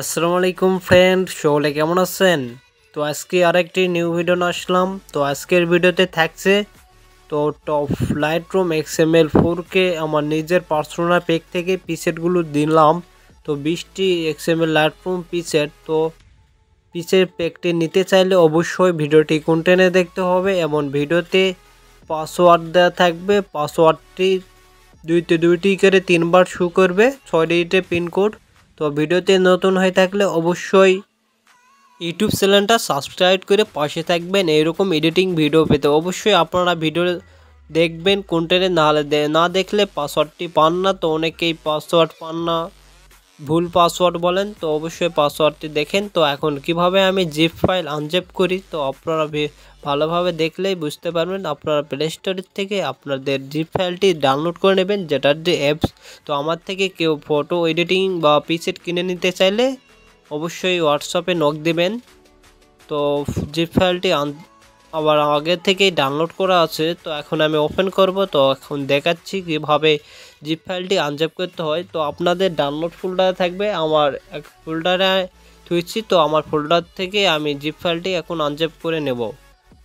আসসালামু আলাইকুম ফ্রেন্ড, সকলে কেমন আছেন? তো আজকে আরেকটি নিউ ভিডিও নিয়ে আসলাম। তো আজকের ভিডিওতে থাকছে তো টপ লাইটরুম XML 4K আমার নিজের পার্সোনাল পেক থেকে পিসেটগুলো দিলাম। তো 20টি XML লাইটরুম পিসেট। তো পিসের পেকটি নিতে চাইলে অবশ্যই ভিডিওটি কন্টেন্টে দেখতে হবে এবং ভিডিওতে পাসওয়ার্ড দেওয়া থাকবে। পাসওয়ার্ডটি দুইটি করে 3বার শো করবে, 6 ডিজিটের পিনকোড। তো ভিডিওতে নতুন হয়ে থাকলে অবশ্যই ইউটিউব চ্যানেলটা সাবস্ক্রাইব করে পাশে থাকবেন এরকম এডিটিং ভিডিও পেতে। অবশ্যই আপনারা ভিডিও দেখবেন কন্টেন্টে, না দেখলে পাসওয়ার্ডটি পান না। তো অনেকেই পাসওয়ার্ড পান না, ভুল পাসওয়ার্ড বলেন। তো অবশ্যই পাসওয়ার্ডটি দেখেন। তো এখন কিভাবে আমি জিপ ফাইল আনজিপ করি তো আপনারা ভালোভাবে দেখলেই বুঝতে পারবেন। আপনারা প্লে স্টোর থেকে আপনাদের জিপ ফাইলটি ডাউনলোড করে নেবেন, যেটার যে অ্যাপস। তো আমার থেকে কেউ ফটো এডিটিং বা পিসেট কিনে নিতে চাইলে অবশ্যই হোয়াটসঅ্যাপে নক দেবেন। তো জিপ ফাইলটি আবার আগে থেকেই ডাউনলোড করা আছে। তো এখন আমি ওপেন করব। তো এখন দেখাচ্ছি কিভাবে জিপ ফাইলটি আনজিপ করতে হয়। তো আপনাদের ডাউনলোড ফোল্ডারে থাকবে, আমার এক ফোল্ডারে থুইছি। তো আমার ফোল্ডার থেকে আমি জিপ ফাইলটি এখন আনজিপ করে নেব।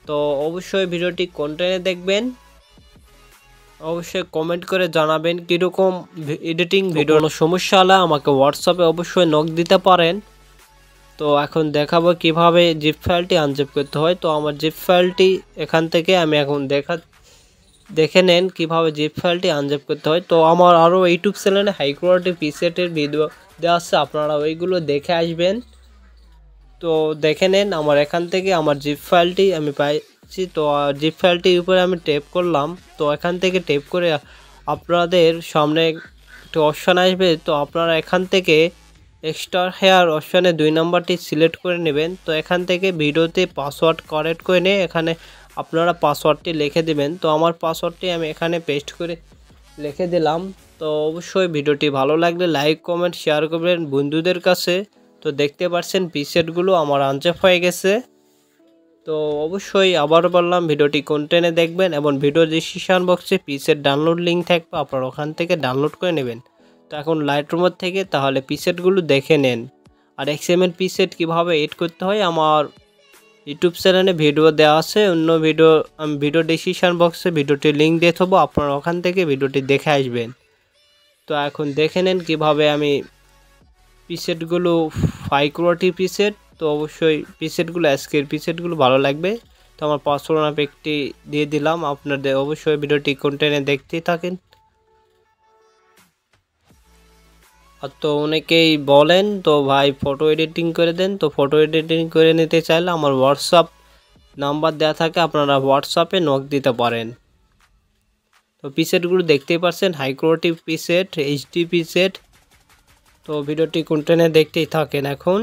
তো অবশ্যই ভিডিওটি কন্টেন্টে দেখবেন, অবশ্যই কমেন্ট করে জানাবেন কীরকম এডিটিং ভিডিও। কোনো সমস্যা হলে আমাকে হোয়াটসঅ্যাপে অবশ্যই নক দিতে পারেন। তো এখন দেখাবো কিভাবে জিপ ফাইলটি আনজিপ করতে হয়। তো আমার জিপ ফাইলটি এখান থেকে আমি এখন দেখে নেন কিভাবে জিপ ফাইলটি আনজিপ করতে হয়। তো আমার আরও ইউটিউব চ্যানেলে হাই কোয়ালিটি পিসেটের ভিডিও দেওয়া আছে, আপনারা ওইগুলো দেখে আসবেন। তো দেখে নেন আমার এখান থেকে আমার জিপ ফাইলটি আমি পাইছি। তো জিপ ফাইলটির উপরে আমি টেপ করলাম। তো এখান থেকে টেপ করে আপনাদের সামনে একটা অপশান আসবে। তো আপনারা এখান থেকে এক্সট্রা হেয়ার অপশানে 2 নম্বরটি সিলেক্ট করে নেবেন। তো এখান থেকে ভিডিওতে পাসওয়ার্ড কারেক্ট করে নিয়ে এখানে আপনারা পাসওয়ার্ডটি লিখে দেবেন। তো আমার পাসওয়ার্ডটি আমি এখানে পেস্ট করে লিখে দিলাম। তো অবশ্যই ভিডিওটি ভালো লাগলে লাইক কমেন্ট শেয়ার করবেন বন্ধুদের কাছে। তো দেখতে পাচ্ছেন পিসেটগুলো আমার আনজিপ হয়ে গেছে। তো অবশ্যই আবারও বললাম ভিডিওটি কন্টেন্টে দেখবেন এবং ভিডিও ডিসক্রিপশন বক্সে পিসেট ডাউনলোড লিঙ্ক থাকবে, আপনারা ওখান থেকে ডাউনলোড করে নেবেন। তো এখন লাইটরুমের থেকে তাহলে পিসেটগুলো দেখে নেন। আর XML পিসেট কীভাবে এড করতে হয় আমার ইউটিউব চ্যানেলে ভিডিও দেওয়া আছে, অন্য ভিডিও আমি ভিডিও ডিসক্রিপশন বক্সে ভিডিওটির লিঙ্ক দিয়ে দেবো, আপনারা ওখান থেকে ভিডিওটি দেখে আসবেন। তো এখন দেখে নেন কীভাবে আমি পিসেটগুলো হাই কোয়ালিটি পিসেট। তো অবশ্যই পিসেটগুলো আজকের পিসেটগুলো ভালো লাগবে। তো আমার পাসওয়ার্ড একটি দিয়ে দিলাম, আপনাদের অবশ্যই ভিডিওটি কন্টেন্টে দেখতেই থাকেন। আর তো অনেকেই বলেন তো ভাই ফটো এডিটিং করে দেন। তো ফটো এডিটিং করে নিতে চাইলে আমার হোয়াটসঅ্যাপ নাম্বার দেওয়া থাকে, আপনারা হোয়াটসঅ্যাপে নক দিতে পারেন। তো পিসেটগুলো দেখতেই পাচ্ছেন হাই কোয়ালিটি পিসেট, HD পিসেট। তো ভিডিওটি কন্টেন্টে দেখতেই থাকেন এখন।